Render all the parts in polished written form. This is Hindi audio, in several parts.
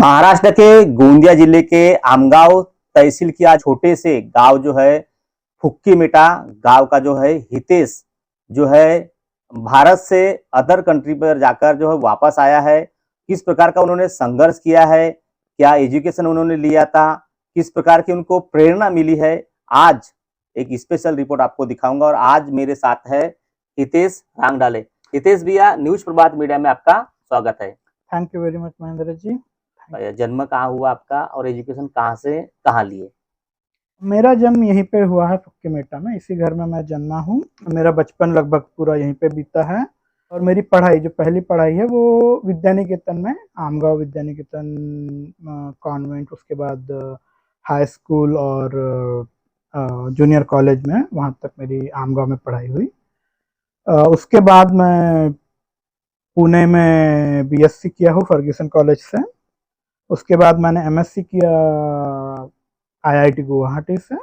महाराष्ट्र के गोंदिया जिले के आमगांव तहसील की आज छोटे से गांव जो है फुक्की मिटा गांव का जो है हितेश जो है भारत से अदर कंट्री पर जाकर जो है वापस आया है। किस प्रकार का उन्होंने संघर्ष किया है, क्या एजुकेशन उन्होंने लिया था, किस प्रकार की उनको प्रेरणा मिली है, आज एक स्पेशल रिपोर्ट आपको दिखाऊंगा। और आज मेरे साथ है हितेश रांगडाले। हितेश भैया, न्यूज प्रभात मीडिया में आपका स्वागत है। Thank you very much Mahendra ji. जन्म कहाँ हुआ आपका और एजुकेशन कहाँ से कहाँ लिए? मेरा जन्म यहीं पे हुआ है, फुक्की मेटा में। इसी घर में मैं जन्मा हूँ। मेरा बचपन लगभग पूरा यहीं पे बीता है। और मेरी पढ़ाई, जो पहली पढ़ाई है, वो विद्यानिकेतन में, आमगांव विद्यानिकेतन कॉन्वेंट, उसके बाद हाई स्कूल और जूनियर कॉलेज में, वहाँ तक मेरी आमगांव में पढ़ाई हुई। उसके बाद मैं पुणे में बीएससी किया हूँ फर्ग्यूसन कॉलेज से। उसके बाद मैंने एमएससी किया आईआईटी गुवाहाटी से,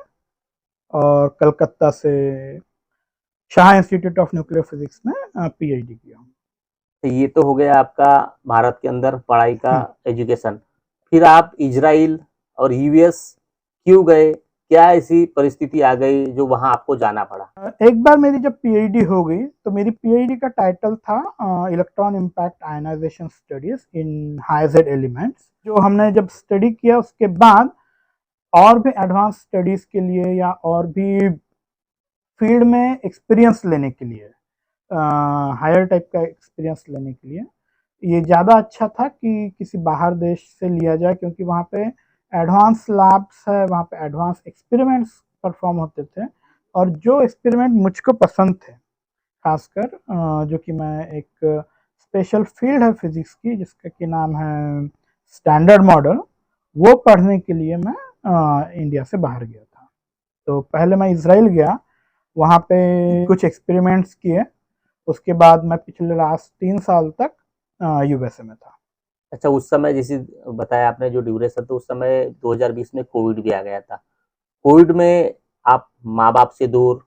और कलकत्ता से Shah institute of nuclear physics में पीएचडी किया हूँ। तो ये तो हो गया आपका भारत के अंदर पढ़ाई का एजुकेशन। फिर आप इजराइल और यूएस क्यों गए? क्या ऐसी परिस्थिति आ गई जो वहां आपको जाना पड़ा? एक बार मेरी जब पीएचडी हो गई तो मेरी पीएचडी का टाइटल था electron impact ionisation studies in high Z elements. जो हमने जब स्टडी किया उसके बाद और भी एडवांस स्टडीज के लिए या और भी फील्ड में एक्सपीरियंस लेने के लिए, हायर टाइप का एक्सपीरियंस लेने के लिए ये ज़्यादा अच्छा था कि किसी बाहर देश से लिया जाए, क्योंकि वहाँ पे एडवांस लैब्स है, वहाँ पे एडवांस एक्सपेरिमेंट्स परफॉर्म होते थे। और जो एक्सपेरिमेंट मुझको पसंद थे, खासकर जो कि मैं एक स्पेशल फील्ड है फिजिक्स की जिसका कि नाम है स्टैंडर्ड मॉडल, वो पढ़ने के लिए मैं इंडिया से बाहर गया था। तो पहले मैं इजराइल गया, वहाँ पे कुछ एक्सपेरिमेंट्स किए। उसके बाद मैं पिछले लास्ट 3 साल तक यूएसए में था। अच्छा, उस समय जैसे बताया आपने जो ड्यूरेशन, तो उस समय 2020 में कोविड भी आ गया था। कोविड में आप माँ बाप से दूर,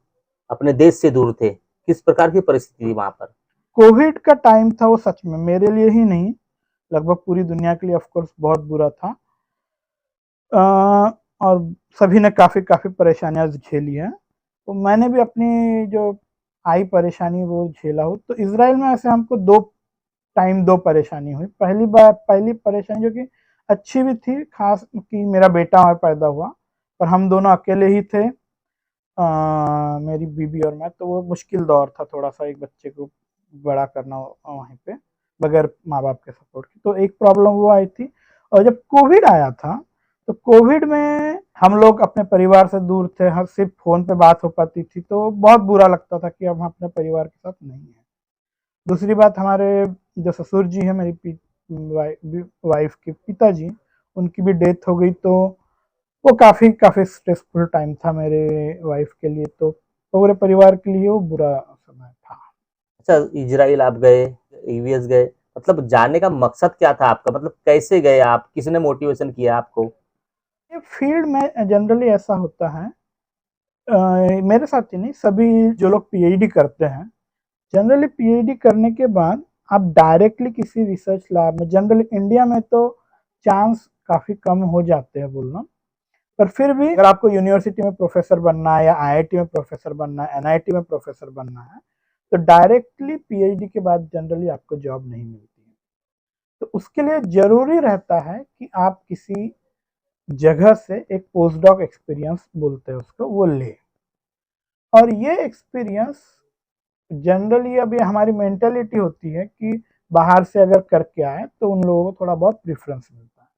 अपने देश से दूर थे। किस प्रकार की परिस्थिति थी वहां पर? कोविड का टाइम था वो सच में मेरे लिए ही नहीं, लगभग पूरी दुनिया के लिए ऑफकोर्स बहुत बुरा था। और सभी ने काफ़ी परेशानियां झेली हैं। तो मैंने भी अपनी जो आई परेशानी वो झेला हो। तो इसराइल में ऐसे हमको दो परेशानी हुई। पहली परेशानी जो कि अच्छी भी थी, खास कि मेरा बेटा वहाँ पैदा हुआ, पर हम दोनों अकेले ही थे, मेरी बीबी और मैं। तो वो मुश्किल दौर था थोड़ा सा, एक बच्चे को बड़ा करना वहीं पे बगैर माँ बाप के सपोर्ट की। तो एक प्रॉब्लम वो आई थी। और जब कोविड आया था तो कोविड में हम लोग अपने परिवार से दूर थे, हर सिर्फ फ़ोन पे बात हो पाती थी। तो बहुत बुरा लगता था कि अब हम अपने परिवार के साथ नहीं हैं। दूसरी बात, हमारे जो ससुर जी हैं, मेरी वाइफ के पिताजी, उनकी भी डेथ हो गई। तो वो काफ़ी स्ट्रेसफुल टाइम था मेरे वाइफ के लिए। तो पूरे परिवार के लिए वो बुरा समय था। अच्छा, इजराइल आप गए, यूएस गए, मतलब जाने का मकसद क्या था आपका? मतलब कैसे गए आप? किसने मोटिवेशन किया आपको? ये फील्ड में जनरली ऐसा होता है, मेरे साथ ही नहीं, सभी जो लोग पीएचडी करते हैं, जनरली पीएचडी करने के बाद आप डायरेक्टली किसी रिसर्च लैब में, जनरली इंडिया में तो चांस काफ़ी कम हो जाते हैं बोलना, पर फिर भी अगर आपको यूनिवर्सिटी में प्रोफेसर बनना है या आईआईटी में प्रोफेसर बनना है, एनआईटी में प्रोफेसर बनना है, तो डायरेक्टली पीएचडी के बाद जनरली आपको जॉब नहीं मिलती है। तो उसके लिए ज़रूरी रहता है कि आप किसी जगह से एक पोस्ट डॉक एक्सपीरियंस बोलते हैं उसको, वो ले। और ये एक्सपीरियंस जनरली, अभी हमारी मेंटेलिटी होती है कि बाहर से अगर करके आए तो उन लोगों को थोड़ा बहुत प्रेफरेंस मिलता है।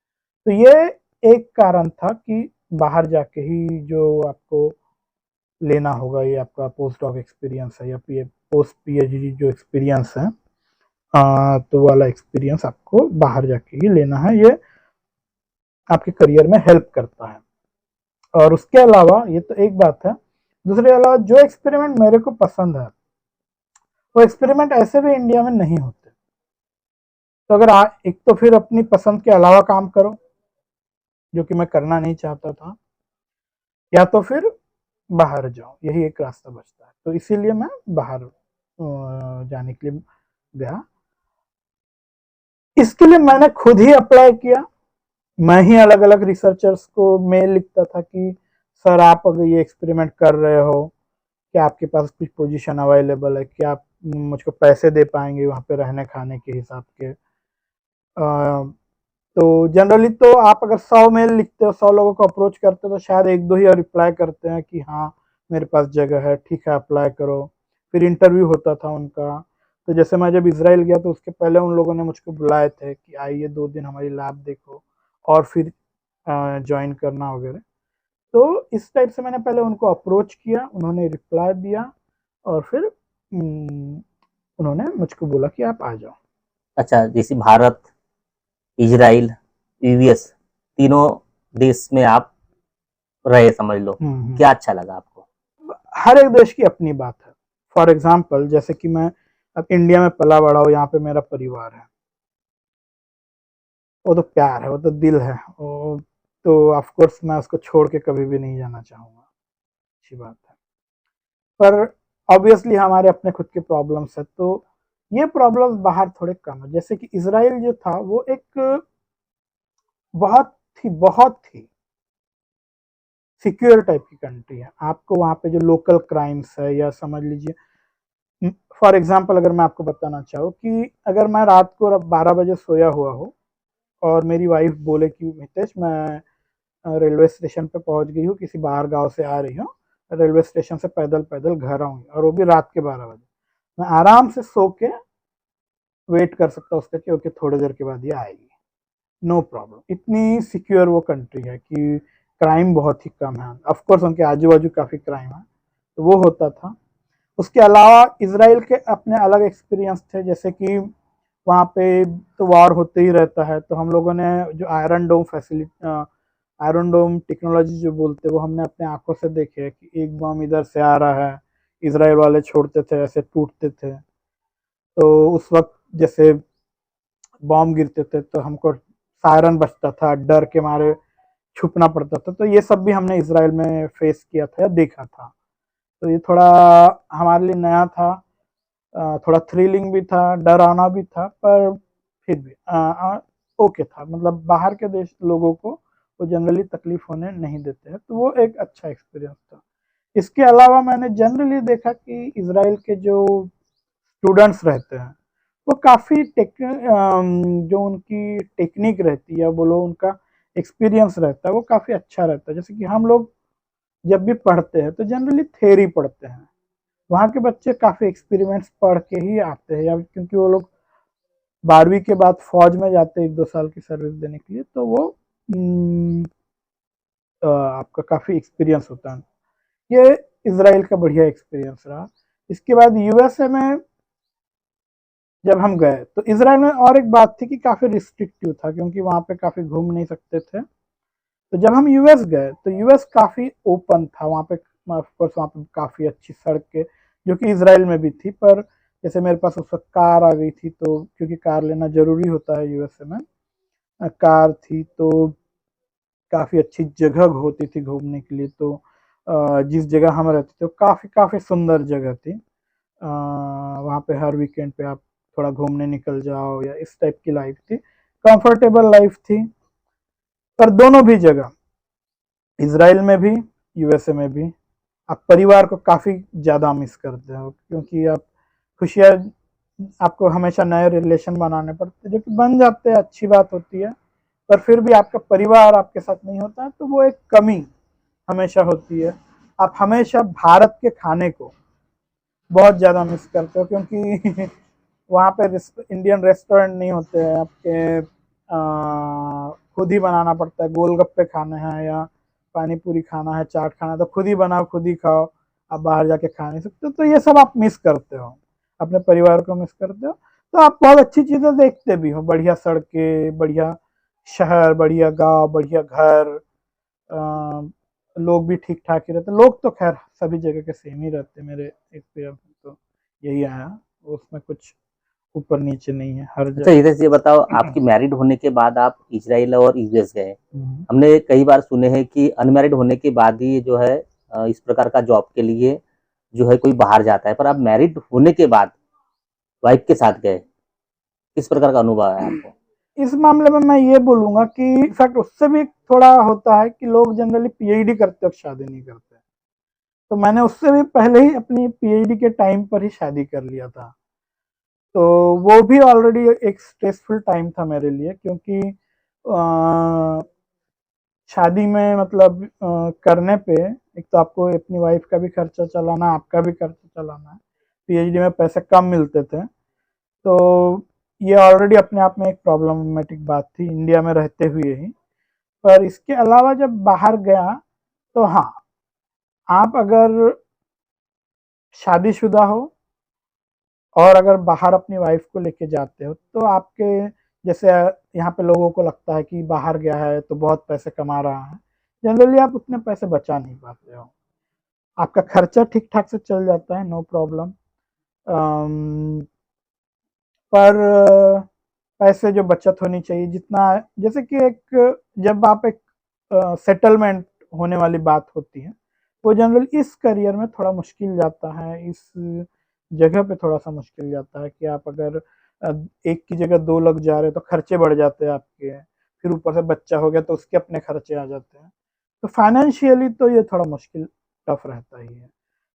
तो ये एक कारण था कि बाहर जाके ही जो आपको लेना होगा, ये आपका पोस्ट डॉक एक्सपीरियंस है या पोस्ट पीएचडी जो एक्सपीरियंस है, तो वाला एक्सपीरियंस आपको बाहर जाके ही लेना है। ये आपके करियर में हेल्प करता है। और उसके अलावा, ये तो एक बात है, दूसरे अलावा जो एक्सपेरिमेंट मेरे को पसंद है वो एक्सपेरिमेंट ऐसे भी इंडिया में नहीं होते। तो अगर एक तो फिर अपनी पसंद के अलावा काम करो, जो कि मैं करना नहीं चाहता था, या तो फिर बाहर जाओ, यही एक रास्ता बचता है। तो इसीलिए मैं बाहर जाने के लिए गया। इसके लिए मैंने खुद ही अप्लाई किया। मैं ही अलग अलग रिसर्चर्स को मेल लिखता था कि सर आप अगर ये एक्सपेरिमेंट कर रहे हो, क्या आपके पास कुछ पोजीशन अवेलेबल है, क्या आप मुझको पैसे दे पाएंगे वहाँ पे रहने खाने के हिसाब के। तो जनरली तो आप अगर 100 मेल लिखते हो, 100 लोगों को अप्रोच करते हो, तो शायद एक दो ही रिप्लाई करते हैं कि हाँ मेरे पास जगह है, ठीक है अप्लाई करो। फिर इंटरव्यू होता था उनका। तो जैसे मैं जब इसराइल गया तो उसके पहले उन लोगों ने मुझको बुलाए थे कि आइए 2 दिन हमारी लैब देखो और फिर ज्वाइन करना वगैरह। तो इस टाइप से मैंने पहले उनको अप्रोच किया, उन्होंने रिप्लाई दिया और फिर उन्होंने मुझको बोला कि आप आ जाओ। अच्छा, जैसे भारत, इजराइल, यूएस, तीनों देश में आप रहे समझ लो, क्या अच्छा लगा आपको? हर एक देश की अपनी बात है। फॉर एग्जाम्पल जैसे कि मैं अब इंडिया में पला बड़ा हूँ, यहाँ पे मेरा परिवार है, वो तो प्यार है, वो तो दिल है, वो तो ऑफ कोर्स मैं उसको छोड़ के कभी भी नहीं जाना चाहूँगा, अच्छी बात है। पर ऑब्वियसली हमारे अपने खुद के प्रॉब्लम्स है, तो ये प्रॉब्लम्स बाहर थोड़े कम है। जैसे कि इसराइल जो था वो एक बहुत ही सिक्योर टाइप की कंट्री है। आपको वहाँ पे जो लोकल क्राइम्स है, या समझ लीजिए फॉर एग्जाम्पल अगर मैं आपको बताना चाहूँ कि अगर मैं रात को 12 बजे सोया हुआ हो और मेरी वाइफ बोले कि मितेश मैं रेलवे स्टेशन पे पहुंच गई हूँ, किसी बाहर गांव से आ रही हूँ, रेलवे स्टेशन से पैदल पैदल घर आऊंगी, और वो भी रात के 12 बजे, मैं आराम से सो के वेट कर सकता हूँ उसका कि ओके थोड़ी देर के बाद ये आएगी, नो प्रॉब्लम। इतनी सिक्योर वो कंट्री है कि क्राइम बहुत ही कम है। ऑफ कोर्स उनके आजू बाजू काफ़ी क्राइम है, तो वो होता था। उसके अलावा इसराइल के अपने अलग एक्सपीरियंस थे, जैसे कि वहाँ पे तो वार होते ही रहता है, तो हम लोगों ने जो आयरन डोम फैसिलिटी, आयरन डोम टेक्नोलॉजी जो बोलते हैं, वो हमने अपने आंखों से देखे है कि एक बम इधर से आ रहा है, इसराइल वाले छोड़ते थे, ऐसे टूटते थे। तो उस वक्त जैसे बॉम्ब गिरते थे तो हमको सायरन बजता था, डर के मारे छुपना पड़ता था। तो ये सब भी हमने इसराइल में फेस किया था या देखा था। तो ये थोड़ा हमारे लिए नया था, थोड़ा थ्रिलिंग भी था, डरावना भी था, पर फिर भी ओके था। मतलब बाहर के देश लोगों को वो जनरली तकलीफ होने नहीं देते हैं, तो वो एक अच्छा एक्सपीरियंस था। इसके अलावा मैंने जनरली देखा कि इसराइल के जो स्टूडेंट्स रहते हैं वो काफ़ी जो उनकी टेक्निक रहती है, बोलो उनका एक्सपीरियंस रहता है, वो काफ़ी अच्छा रहता है। जैसे कि हम लोग जब भी पढ़ते हैं तो जनरली थ्योरी पढ़ते हैं, वहाँ के बच्चे काफ़ी एक्सपेरिमेंट्स पढ़ के ही आते हैं, या क्योंकि वो लोग 12वीं के बाद फौज में जाते हैं 1-2 साल की सर्विस देने के लिए, तो वो आपका काफ़ी एक्सपीरियंस होता है। ये इसराइल का बढ़िया एक्सपीरियंस रहा। इसके बाद यूएसए में जब हम गए तो इसराइल में और एक बात थी कि काफ़ी रिस्ट्रिक्टिव था, क्योंकि वहाँ पे काफ़ी घूम नहीं सकते थे। तो जब हम यूएस गए तो यूएस काफ़ी ओपन था, वहाँ पे ऑफ कोर्स वहाँ पे काफ़ी अच्छी सड़कें जो कि इसराइल में भी थी, पर जैसे मेरे पास उस वक्त कार आ गई थी, तो क्योंकि कार लेना ज़रूरी होता है यूएसए में, कार थी तो काफ़ी अच्छी जगह होती थी घूमने के लिए। तो जिस जगह हम रहते थे वो काफ़ी काफ़ी सुंदर जगह थी। वहाँ पे हर वीकेंड पे आप थोड़ा घूमने निकल जाओ, या इस टाइप की लाइफ थी, कंफर्टेबल लाइफ थी। पर दोनों भी जगह, इसराइल में भी यूएसए में भी, आप परिवार को काफ़ी ज़्यादा मिस करते हो, क्योंकि आप खुशियाँ आपको हमेशा नए रिलेशन बनाने पड़ते हैं, जो कि बन जाते हैं, अच्छी बात होती है। पर फिर भी आपका परिवार आपके साथ नहीं होता है, तो वो एक कमी हमेशा होती है। आप हमेशा भारत के खाने को बहुत ज़्यादा मिस करते हो, क्योंकि वहाँ पे इंडियन रेस्टोरेंट नहीं होते हैं आपके, खुद ही बनाना पड़ता है। गोलगप्पे खाने हैं या पानी पूरी खाना है, चाट खाना है, तो खुद ही बनाओ खुद ही खाओ, आप बाहर जाके खा नहीं सकते। तो ये सब आप मिस करते हो, अपने परिवार को मिस करते हो। तो आप बहुत अच्छी चीज़ें देखते भी हो, बढ़िया सड़कें, बढ़िया शहर, बढ़िया गांव, बढ़िया घर, लोग भी ठीक ठाक ही रहते। लोग तो खैर सभी जगह के सेम ही रहते, मेरे एक्सपीरियंस में तो यही आया, उसमें कुछ ऊपर नीचे नहीं है हर अच्छा, जगह। इधर से ये बताओ, आपकी मैरिड होने के बाद आप इजराइल और यूएस गए। हम्म। हमने कई बार सुने हैं कि अनमैरिड होने के बाद ही जो है इस प्रकार का जॉब के लिए जो है कोई बाहर जाता है, पर आप मैरिड होने के बाद वाइफ के साथ गए, किस प्रकार का अनुभव है आपको? इस मामले में मैं ये बोलूँगा कि इनफैक्ट उससे भी थोड़ा होता है कि लोग जनरली पीएचडी करते वक़्त शादी नहीं करते। तो मैंने उससे भी पहले ही अपनी पीएचडी के टाइम पर ही शादी कर लिया था। तो वो भी ऑलरेडी एक स्ट्रेसफुल टाइम था मेरे लिए, क्योंकि शादी में मतलब करने पे एक तो आपको अपनी वाइफ का भी खर्चा चलाना, आपका भी खर्चा चलाना है। पीएचडी में पैसे कम मिलते थे, तो ये ऑलरेडी अपने आप में एक प्रॉब्लमेटिक बात थी इंडिया में रहते हुए ही। पर इसके अलावा जब बाहर गया, तो हाँ, आप अगर शादीशुदा हो और अगर बाहर अपनी वाइफ को लेके जाते हो, तो आपके जैसे यहाँ पे लोगों को लगता है कि बाहर गया है तो बहुत पैसे कमा रहा है। जनरली आप उतने पैसे बचा नहीं पाते हो। आपका खर्चा ठीक ठाक से चल जाता है, नो प्रॉब्लम। पर पैसे जो बचत होनी चाहिए जितना, जैसे कि एक जब आप एक सेटलमेंट होने वाली बात होती है, वो जनरल इस करियर में थोड़ा मुश्किल जाता है, इस जगह पे थोड़ा सा मुश्किल जाता है कि आप अगर एक की जगह दो लग जा रहे हो तो खर्चे बढ़ जाते हैं आपके, फिर ऊपर से बच्चा हो गया तो उसके अपने खर्चे आ जाते हैं। तो फाइनेंशियली तो ये थोड़ा मुश्किल टफ रहता ही है।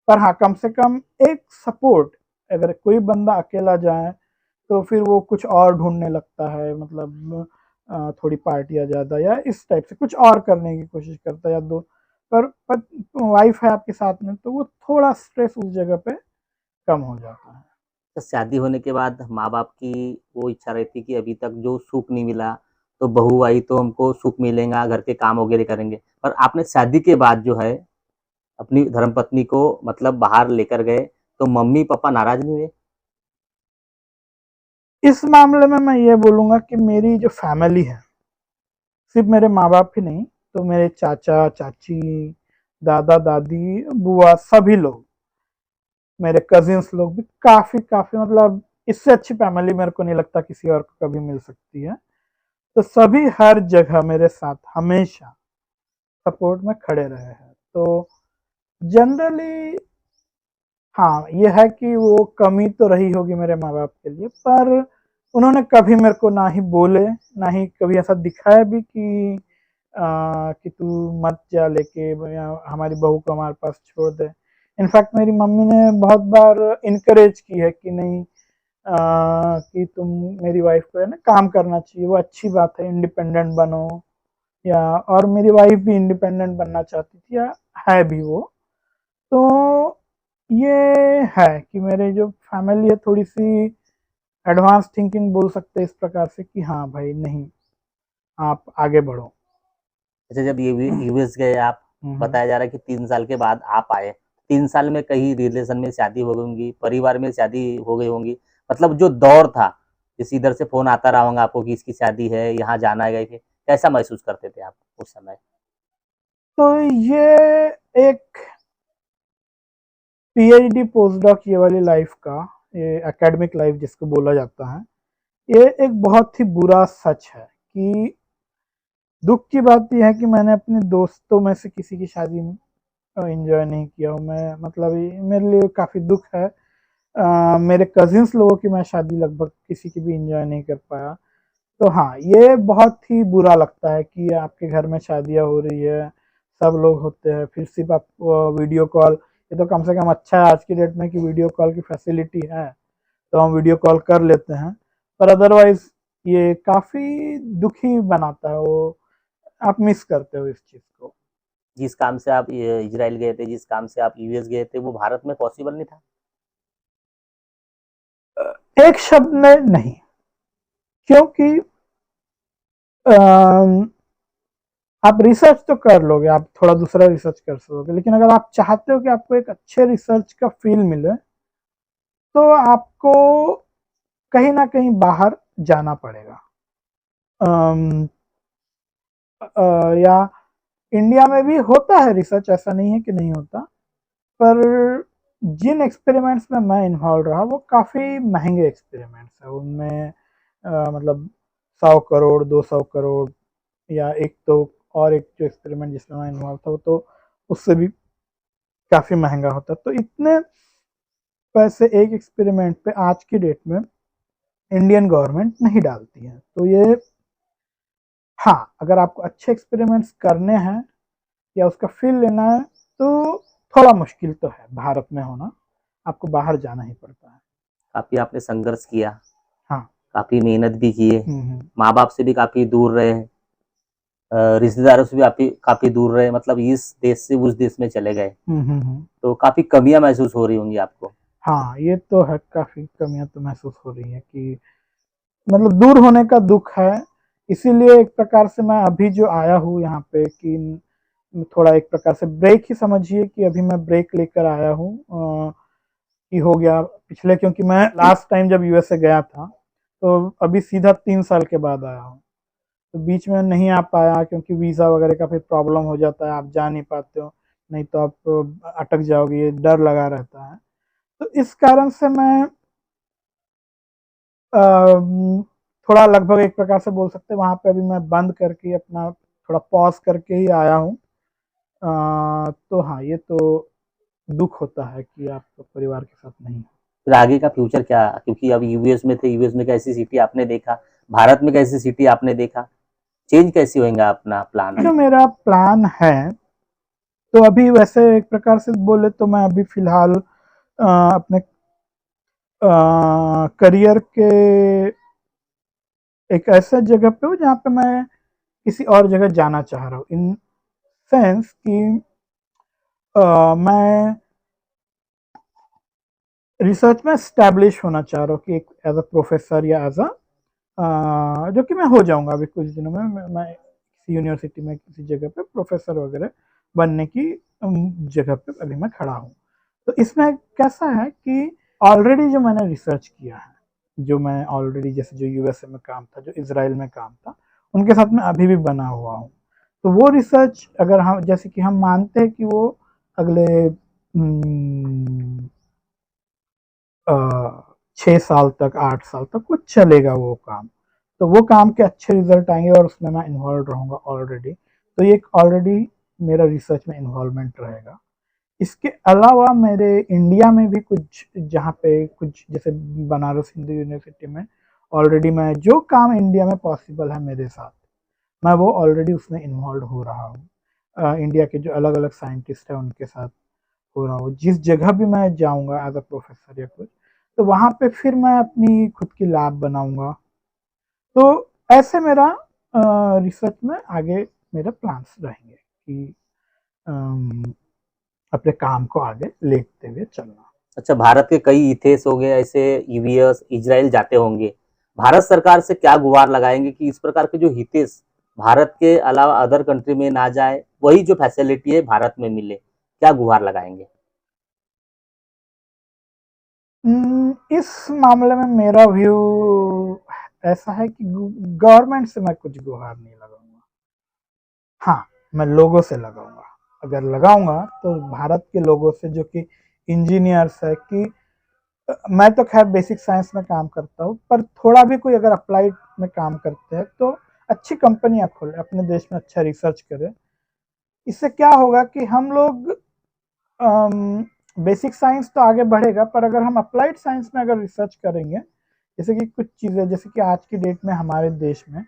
पर हाँ, कम से कम एक सपोर्ट, अगर कोई बंदा अकेला जाए तो फिर वो कुछ और ढूंढने लगता है, मतलब थोड़ी पार्टियाँ ज़्यादा या इस टाइप से कुछ और करने की कोशिश करता है, या दो पर वाइफ है आपके साथ में तो वो थोड़ा स्ट्रेस उस जगह पे कम हो जाता है। तो शादी होने के बाद माँ-बाप की वो इच्छा रहती है कि अभी तक जो सुख नहीं मिला, तो बहू आई तो हमको सुख मिलेगा, घर के काम वगैरह करेंगे। पर आपने शादी के बाद जो है, अपनी धर्मपत्नी को मतलब बाहर लेकर गए, तो मम्मी-पापा नाराज़ नहीं हुए? इस मामले में मैं ये बोलूँगा कि मेरी जो फैमिली है, सिर्फ मेरे माँ बाप ही नहीं, तो मेरे चाचा चाची, दादा दादी, बुआ, सभी लोग, मेरे कजिन्स लोग भी काफ़ी काफ़ी, मतलब इससे अच्छी फैमिली मेरे को नहीं लगता किसी और को कभी मिल सकती है। तो सभी हर जगह मेरे साथ हमेशा सपोर्ट में खड़े रहे हैं। तो जनरली हाँ, ये है कि वो कमी तो रही होगी मेरे माँ-बाप के लिए, पर उन्होंने कभी मेरे को ना ही बोले, ना ही कभी ऐसा दिखाया भी कि तू मत जा लेके, या हमारी बहू को हमारे पास छोड़ दे। इनफैक्ट मेरी मम्मी ने बहुत बार इनकरेज की है कि नहीं, कि तुम, मेरी वाइफ को है ना काम करना चाहिए, वो अच्छी बात है, इंडिपेंडेंट बनो, या और मेरी वाइफ भी इंडिपेंडेंट बनना चाहती थी, या है भी वो। तो ये है कि मेरे जो फैमिली है थोड़ी-सी एडवांस थिंकिंग बोल सकते हैं इस प्रकार से कि हाँ भाई, नहीं, आप आगे बढ़ो। अच्छा, जब यूएस गए आप, हुँ, हुँ। बताया जा रहा है कि 3 साल के बाद आप आए। 3 साल में कहीं रिलेशन में शादी हो गई होंगी, परिवार में शादी हो गई होंगी। मतलब जो दौर था, जैसे इधर से फ़ोन आता रहा होगा आपको कि इसकी शादी है, यहाँ जाना है, गए थे। कैसा महसूस करते थे आप उस समय? तो ये एक पीएचडी, पोस्टडॉक ये वाली लाइफ़ का, ये एकेडमिक लाइफ़ जिसको बोला जाता है, ये एक बहुत ही बुरा सच है कि दुःख की बात ये है कि मैंने अपने दोस्तों में से किसी की शादी एन्जॉय नहीं किया हूँ मैं, मतलब ये मेरे लिए काफ़ी दुःख है। मेरे कज़िन्स लोगों की मैं शादी लगभग किसी की भी एन्जॉय नहीं कर पाया। तो हाँ, ये बहुत ही बुरा लगता है कि आपके घर में शादियाँ हो रही है, सब लोग होते हैं, फिर सिर्फ़ आप वीडियो कॉल, ये तो कम से कम अच्छा है आज की डेट में कि वीडियो कॉल की फैसिलिटी है, तो हम वीडियो कॉल कर लेते हैं। पर अदरवाइज़ ये काफ़ी दुखी बनाता है वो, आप मिस करते हो इस चीज़ को। जिस काम से आप इज़राइल गए थे, जिस काम से आप यूएस गए थे, वो भारत में पॉसिबल नहीं था? एक शब्द में नहीं, क्योंकि अम, आप रिसर्च तो कर लोगे, आप थोड़ा दूसरा रिसर्च कर सकोगे, लेकिन अगर आप चाहते हो कि आपको एक अच्छे रिसर्च का फ़ील मिले, तो आपको कहीं न कहीं बाहर जाना पड़ेगा। अम, या इंडिया में भी होता है रिसर्च, ऐसा नहीं है कि नहीं होता, पर जिन एक्सपेरिमेंट्स में मैं इन्वॉल्व रहा वो काफ़ी महँगे एक्सपेरिमेंट्स हैं। उनमें मतलब 100 करोड़, 200 करोड़, या एक तो और एक जो एक्सपेरिमेंट जिसमें मैं इन्वॉल्व था वो तो उससे भी काफ़ी महँगा होता है। तो इतने पैसे एक एक्सपेरिमेंट पे आज की डेट में इंडियन गवर्नमेंट नहीं डालती है। तो ये, हाँ, अगर आपको अच्छे एक्सपेरिमेंट्स करने हैं या उसका फील लेना है तो थोड़ा मुश्किल तो है भारत में होना, आपको बाहर जाना ही पड़ता है। काफी आपने संघर्ष किया, हाँ। काफी मेहनत भी किए, हम्म। माँ बाप से भी काफी दूर रहे, रिश्तेदारों से भी आप काफी दूर रहे, मतलब इस देश से उस देश में चले गए, हम्म। तो काफी कमियां महसूस हो रही होंगी आपको। हाँ, ये तो है, काफी कमियां तो महसूस हो रही है कि मतलब दूर होने का दुख है। इसीलिए एक प्रकार से मैं अभी जो आया हूँ यहाँ पे कि थोड़ा एक प्रकार से ब्रेक ही समझिए कि अभी मैं ब्रेक लेकर आया हूँ, कि हो गया पिछले, क्योंकि मैं लास्ट टाइम जब यूएसए गया था तो अभी सीधा 3 साल के बाद आया हूँ। तो बीच में नहीं आ पाया क्योंकि वीज़ा वगैरह का फिर प्रॉब्लम हो जाता है, आप जा नहीं पाते हो, नहीं तो आप अटक जाओगे, ये डर लगा रहता है। तो इस कारण से मैं थोड़ा लगभग एक प्रकार से बोल सकते हैं वहाँ पे अभी मैं बंद करके अपना थोड़ा पॉज करके ही आया हूँ। तो हाँ, ये तो दुख होता है कि आप परिवार के साथ नहीं। फिर आगे का फ्यूचर क्या, क्योंकि अब यूएस में थे, यूएस में कैसी सिटी आपने देखा, भारत में कैसी सिटी आपने देखा, चेंज कैसी होगा अपना प्लान। जो मेरा प्लान है, तो अभी वैसे एक प्रकार से बोले तो मैं अभी फिलहाल अपने करियर के एक ऐसे जगह पे हूँ जहाँ पे मैं किसी और जगह जाना चाह रहा हूँ, इन सेंस कि मैं रिसर्च में स्टैब्लिश होना चाह रहा हूँ कि एक एज अ प्रोफेसर या एज अ, जो कि मैं हो जाऊंगा अभी कुछ दिनों में। मैं किसी यूनिवर्सिटी में किसी जगह पे प्रोफेसर वगैरह बनने की जगह पे अभी मैं खड़ा हूँ। तो इसमें कैसा है कि ऑलरेडी जो मैंने रिसर्च किया है, जो मैं ऑलरेडी जैसे जो यूएसए में काम था, जो इसराइल में काम था, उनके साथ मैं अभी भी बना हुआ हूँ। तो वो रिसर्च अगर हम जैसे कि हम मानते हैं कि वो अगले 6 साल तक, 8 साल तक वो चलेगा वो काम, तो वो काम के अच्छे रिजल्ट आएंगे और उसमें मैं इन्वॉल्व रहूँगा ऑलरेडी। तो ये ऑलरेडी मेरा रिसर्च में इन्वॉल्वमेंट रहेगा। इसके अलावा मेरे इंडिया में भी कुछ, जहाँ पे कुछ जैसे बनारस हिंदू यूनिवर्सिटी में ऑलरेडी मैं जो काम इंडिया में पॉसिबल है मेरे साथ, मैं वो ऑलरेडी उसमें इन्वॉल्व हो रहा हूँ। इंडिया के जो अलग अलग साइंटिस्ट हैं उनके साथ हो रहा हूँ। जिस जगह भी मैं जाऊँगा एज अ प्रोफेसर या कुछ, तो वहाँ पे फिर मैं अपनी खुद की लैब बनाऊँगा। तो ऐसे मेरा रिसर्च में आगे मेरे प्लान्स रहेंगे कि अम, अपने काम को आगे लेते हुए चलना। अच्छा, भारत के कई इथेस हो गए ऐसे, यूएस इजराइल जाते होंगे, भारत सरकार से क्या गुहार लगाएंगे कि इस प्रकार के जो हितेश भारत के अलावा अदर कंट्री में ना जाए, वही जो फैसिलिटी है भारत में मिले, क्या गुहार लगाएंगे। इस मामले में मेरा व्यू ऐसा है कि गवर्नमेंट से मैं कुछ गुहार नहीं लगाऊंगा। हाँ, मैं लोगों से लगाऊंगा। अगर लगाऊंगा तो भारत के लोगों से, जो कि इंजीनियर्स है, कि मैं तो खैर बेसिक साइंस में काम करता हूँ, पर थोड़ा भी कोई अगर अप्लाइड में काम करते हैं तो अच्छी कंपनियां खोले, अपने देश में अच्छा रिसर्च करें। इससे क्या होगा कि हम लोग बेसिक साइंस तो आगे बढ़ेगा, पर अगर हम अप्लाइड साइंस में अगर रिसर्च करेंगे, जैसे कि कुछ चीज़ें, जैसे कि आज की डेट में हमारे देश में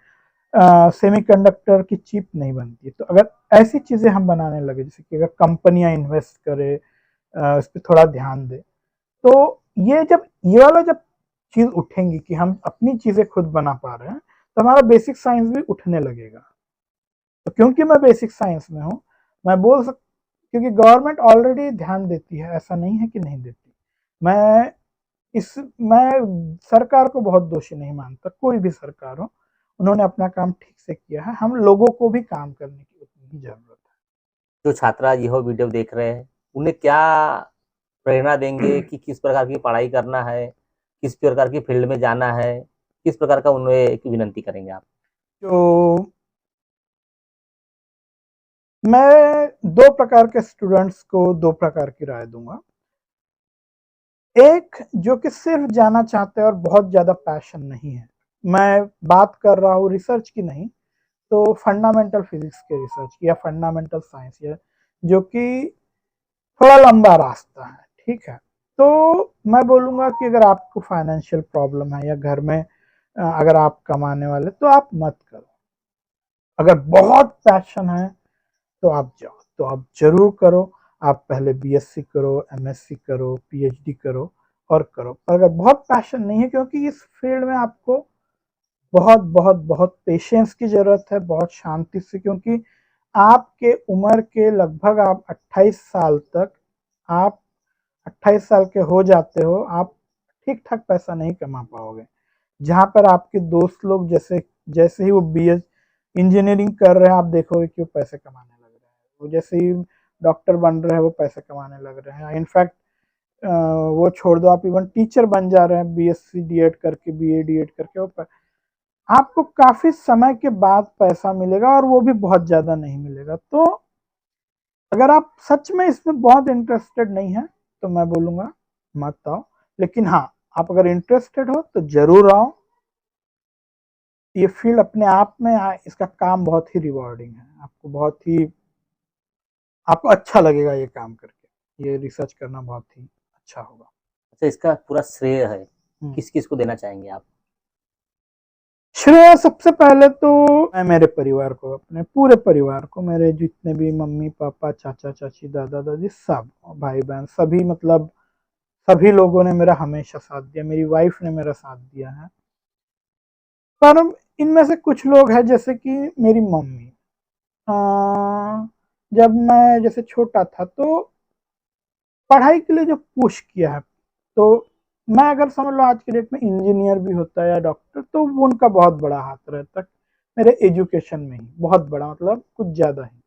सेमीकंडक्टर की चिप नहीं बनती है, तो अगर ऐसी चीज़ें हम बनाने लगे, जैसे कि अगर कंपनियां इन्वेस्ट करें, इस पर थोड़ा ध्यान दें, तो ये वाला जब चीज़ उठेंगी कि हम अपनी चीज़ें खुद बना पा रहे हैं, तो हमारा बेसिक साइंस भी उठने लगेगा। तो क्योंकि मैं बेसिक साइंस में हूँ, मैं बोल सक क्योंकि गवर्नमेंट ऑलरेडी ध्यान देती है, ऐसा नहीं है कि नहीं देती। मैं मैं सरकार को बहुत दोषी नहीं मानता, कोई भी सरकार हो, उन्होंने अपना काम ठीक से किया है। हम लोगों को भी काम करने की उतनी ही जरूरत जो छात्रा यह वीडियो देख रहे हैं, उन्हें क्या प्रेरणा देंगे है। कि किस प्रकार की पढ़ाई करना है, किस प्रकार की फील्ड में जाना है, किस प्रकार का उन्हें एक विनंती करेंगे आप। तो मैं दो प्रकार के स्टूडेंट्स को दो प्रकार की राय दूंगा। एक जो कि सिर्फ जाना चाहते हैं और बहुत ज्यादा पैशन नहीं है, मैं बात कर रहा हूँ रिसर्च की नहीं, तो फंडामेंटल फिजिक्स के रिसर्च या फंडामेंटल साइंस, या जो कि थोड़ा लंबा रास्ता है, ठीक है। तो मैं बोलूँगा कि अगर आपको फाइनेंशियल प्रॉब्लम है या घर में अगर आप कमाने वाले तो आप मत करो। अगर बहुत पैशन है तो आप जाओ, तो आप ज़रूर करो। आप पहले बीएससी करो, एमएससी करो, पीएचडी करो और करो। पर अगर बहुत पैशन नहीं है, क्योंकि इस फील्ड में आपको बहुत बहुत बहुत पेशेंस की ज़रूरत है, बहुत शांति से, क्योंकि आपके उम्र के लगभग आप 28 साल तक, आप 28 साल के हो जाते हो, आप ठीक ठाक पैसा नहीं कमा पाओगे। जहाँ पर आपके दोस्त लोग जैसे जैसे ही वो बीएस इंजीनियरिंग कर रहे हैं, आप देखोगे कि वो पैसे कमाने लग रहे हैं। वो जैसे ही डॉक्टर बन रहे हैं वो पैसे कमाने लग रहे हैं। इनफैक्ट वो छोड़ दो, आप इवन टीचर बन जा रहे हैं बीएससी डीएड करके, बीए डीएड करके। आपको काफी समय के बाद पैसा मिलेगा और वो भी बहुत ज्यादा नहीं मिलेगा। तो अगर आप सच में इसमें बहुत इंटरेस्टेड नहीं है तो मैं बोलूंगा मत आओ। लेकिन हाँ, आप अगर इंटरेस्टेड हो तो जरूर आओ। ये फील्ड अपने आप में इसका काम बहुत ही रिवॉर्डिंग है। आपको अच्छा लगेगा ये काम करके। ये रिसर्च करना बहुत ही अच्छा होगा। अच्छा, इसका पूरा श्रेय है हम्म। किस किस को देना चाहेंगे आप? श्रेय सबसे पहले तो मैं मेरे परिवार को, अपने पूरे परिवार को, मेरे जितने भी मम्मी पापा, चाचा चाची, दादा दादी, सब भाई बहन, सभी, मतलब सभी लोगों ने मेरा हमेशा साथ दिया। मेरी वाइफ ने मेरा साथ दिया है। पर इनमें से कुछ लोग हैं, जैसे कि मेरी मम्मी। अ, जब मैं जैसे छोटा था तो पढ़ाई के लिए जो पुश किया है, तो मैं अगर समझ लो आज के डेट में इंजीनियर भी होता है या डॉक्टर, तो वो उनका बहुत बड़ा हाथ रहता है मेरे एजुकेशन में ही, बहुत बड़ा, मतलब कुछ ज़्यादा ही।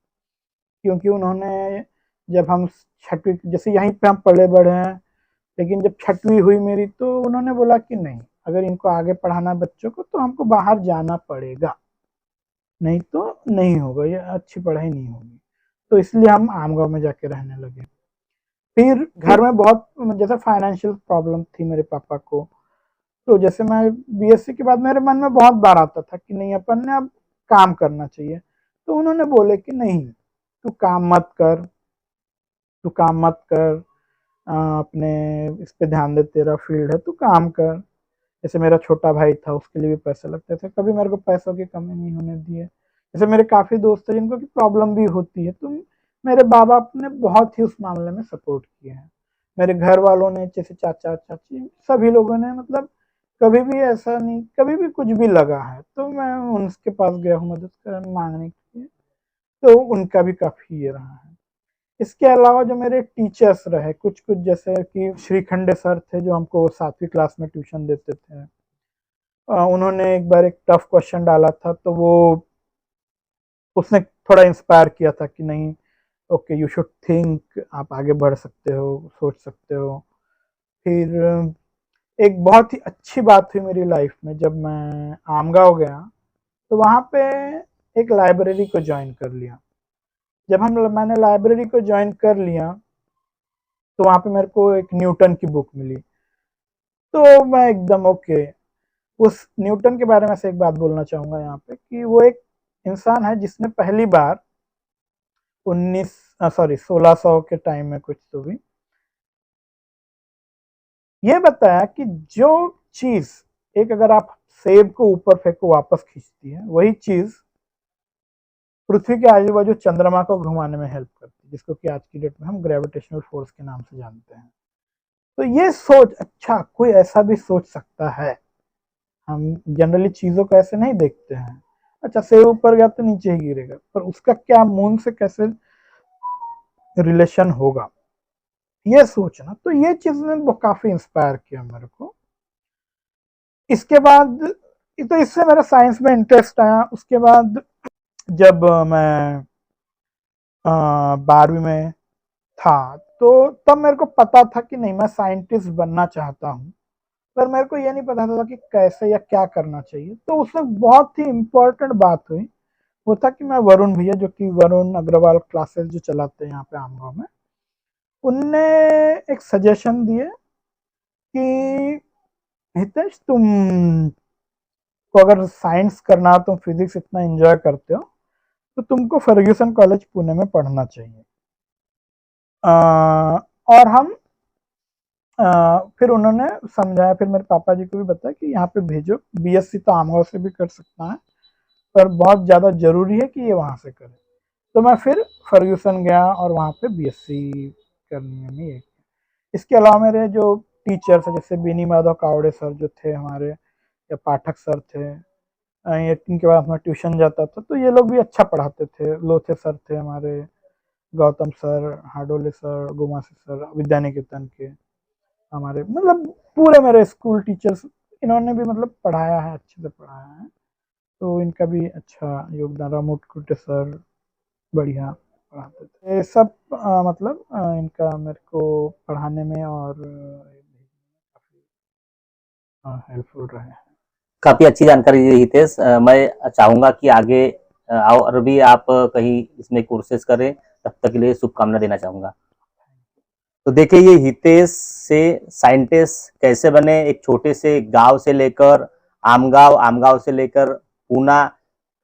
क्योंकि उन्होंने, जब हम छठवीं, जैसे यहीं पे हम पले बढ़े हैं, लेकिन जब छठवीं हुई मेरी तो उन्होंने बोला कि नहीं, अगर इनको आगे पढ़ाना है बच्चों को तो हमको बाहर जाना पड़ेगा, नहीं तो नहीं होगा, ये अच्छी पढ़ाई नहीं होगी। तो इसलिए हम आमगांव में जाके रहने लगे। फिर घर में बहुत, जैसे फाइनेंशियल प्रॉब्लम थी मेरे पापा को, तो जैसे मैं बीएससी के बाद मेरे मन में बहुत बार आता था कि नहीं, अपन ने अब काम करना चाहिए। तो उन्होंने बोले कि नहीं, तू काम मत कर, तू काम मत कर, अपने इस पे ध्यान दे, तेरा फील्ड है, तू काम कर। जैसे मेरा छोटा भाई था, उसके लिए भी पैसे लगते थे, कभी मेरे को पैसों की कमी नहीं होने दी है। जैसे मेरे काफ़ी दोस्त हैं जिनको कि प्रॉब्लम भी होती है, तो मेरे बाबा ने बहुत ही उस मामले में सपोर्ट किया है। मेरे घर वालों ने, जैसे चाचा चाची, सभी लोगों ने, मतलब कभी भी ऐसा नहीं, कभी भी कुछ भी लगा है तो मैं उनके पास गया हूँ मदद कर मांगने के लिए। तो उनका भी काफ़ी ये रहा है। इसके अलावा जो मेरे टीचर्स रहे कुछ कुछ, जैसे कि श्रीखंडे सर थे जो हमको 7वीं क्लास में ट्यूशन देते थे। उन्होंने एक बार एक टफ क्वेश्चन डाला था, तो वो उसने थोड़ा इंस्पायर किया था कि नहीं, ओके, यू शुड थिंक, आप आगे बढ़ सकते हो, सोच सकते हो। फिर एक बहुत ही अच्छी बात हुई मेरी लाइफ में, जब मैं आमगांव गया तो वहाँ पे एक लाइब्रेरी को ज्वाइन कर लिया। जब मैंने लाइब्रेरी को ज्वाइन कर लिया तो वहाँ पे मेरे को एक न्यूटन की बुक मिली। तो मैं एकदम ओके। उस न्यूटन के बारे में से एक बात बोलना चाहूँगा यहाँ पे, कि वो एक इंसान है जिसने पहली बार 1600 के टाइम में कुछ तो भी ये बताया कि जो चीज़, एक अगर आप सेब को ऊपर फेंको वापस खींचती है, वही चीज़ पृथ्वी के आजू बाजू चंद्रमा को घुमाने में हेल्प करती है, जिसको कि आज की डेट में हम ग्रेविटेशनल फोर्स के नाम से जानते हैं। तो ये सोच, अच्छा कोई ऐसा भी सोच सकता है। हम जनरली चीज़ों को ऐसे नहीं देखते हैं, अच्छा सेब ऊपर गया तो नीचे ही गिरेगा, पर उसका क्या मून से कैसे रिलेशन होगा, ये सोचना। तो ये चीज़ ने काफ़ी इंस्पायर किया मेरे को। इसके बाद तो इससे मेरा साइंस में इंटरेस्ट आया। उसके बाद जब मैं 12वीं में था, तो तब मेरे को पता था कि नहीं, मैं साइंटिस्ट बनना चाहता हूँ, पर मेरे को ये नहीं पता था कि कैसे या क्या करना चाहिए। तो उसमें बहुत ही इम्पोर्टेंट बात हुई, वो था कि मैं वरुण भैया, जो कि वरुण अग्रवाल क्लासेस जो चलाते हैं यहाँ पे आमगांव में, उनने एक सजेशन दिए कि हितेश, तुम को अगर साइंस करना हो, तुम फिजिक्स इतना एंजॉय करते हो, तो तुमको फर्ग्यूसन कॉलेज पुणे में पढ़ना चाहिए। और हम फिर उन्होंने समझाया, फिर मेरे पापा जी को भी बताया कि यहाँ पे भेजो, बीएससी तो आमगांव से भी कर सकता है, पर बहुत ज़्यादा ज़रूरी है कि ये वहाँ से करे। तो मैं फिर फर्ग्यूसन गया और वहाँ पे बीएससी करने में ये। इसके अलावा मेरे जो टीचर्स हैं, जैसे बीनी माधव कावड़े सर जो थे हमारे, या पाठक सर थे, ये इनके बाद मैं ट्यूशन जाता था, तो ये लोग भी अच्छा पढ़ाते थे। लोथे सर थे हमारे, Gautam sir, हाडोले sir, गोमासी sir, Vidya Niketan के हमारे, मतलब पूरे मेरे स्कूल टीचर्स, इन्होंने भी मतलब पढ़ाया है, अच्छे से पढ़ाया है, तो इनका भी अच्छा योगदान रहा। मुटकुटे सर बढ़िया पढ़ाते थे। ये सब मतलब इनका मेरे को पढ़ाने में और काफ़ी हेल्पफुल रहे हैं। काफी अच्छी जानकारी दी हितेश। मैं चाहूंगा कि आगे और भी आप कहीं इसमें कोर्सेज करें, तब तक के लिए शुभकामना देना चाहूंगा। तो देखिए, ये हितेश से साइंटिस्ट कैसे बने, एक छोटे से गांव से लेकर आमगांव, आमगांव से लेकर पूना,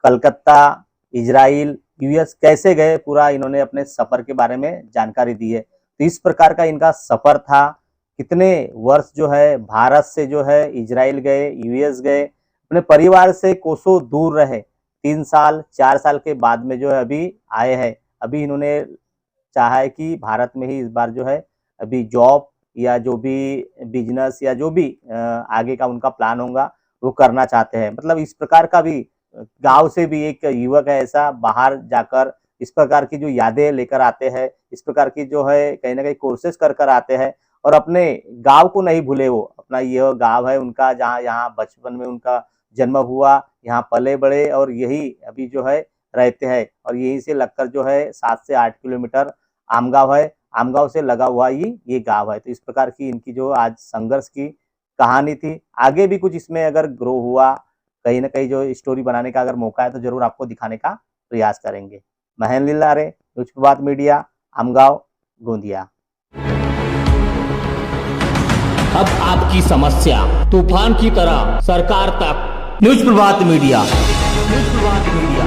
कलकत्ता, इजराइल, यूएस कैसे गए, पूरा इन्होंने अपने सफर के बारे में जानकारी दी है। तो इस प्रकार का इनका सफर था। कितने वर्ष जो है भारत से जो है इजराइल गए, यूएस गए, अपने परिवार से कोसों दूर रहे, 3 साल 4 साल के बाद में जो है अभी आए हैं। अभी इन्होंने चाहा है कि भारत में ही इस बार जो है अभी जॉब या जो भी बिजनेस या जो भी आगे का उनका प्लान होगा वो करना चाहते हैं। मतलब इस प्रकार का भी गांव से भी एक युवक है ऐसा, बाहर जाकर इस प्रकार की जो यादें लेकर आते हैं, इस प्रकार की जो है कहीं ना कहीं कोर्सेज कर कर आते हैं, और अपने गांव को नहीं भूले। वो अपना ये गांव है उनका, जहाँ यहाँ बचपन में उनका जन्म हुआ, यहाँ पले बड़े, और यही अभी जो है रहते हैं। और यहीं से लगकर जो है 7 से 8 किलोमीटर आमगांव है, आमगांव से लगा हुआ ये गांव है। तो इस प्रकार की इनकी जो आज संघर्ष की कहानी थी। आगे भी कुछ इसमें अगर ग्रो हुआ, कहीं ना कहीं जो स्टोरी बनाने का अगर मौका है, तो जरूर आपको दिखाने का प्रयास करेंगे। महेंद्र लिल्लारे, न्यूज प्रभात मीडिया, आमगांव, गोंदिया। अब आपकी समस्या तूफान की तरह सरकार तक। न्यूज प्रभात मीडिया, न्यूज प्रभात मीडिया।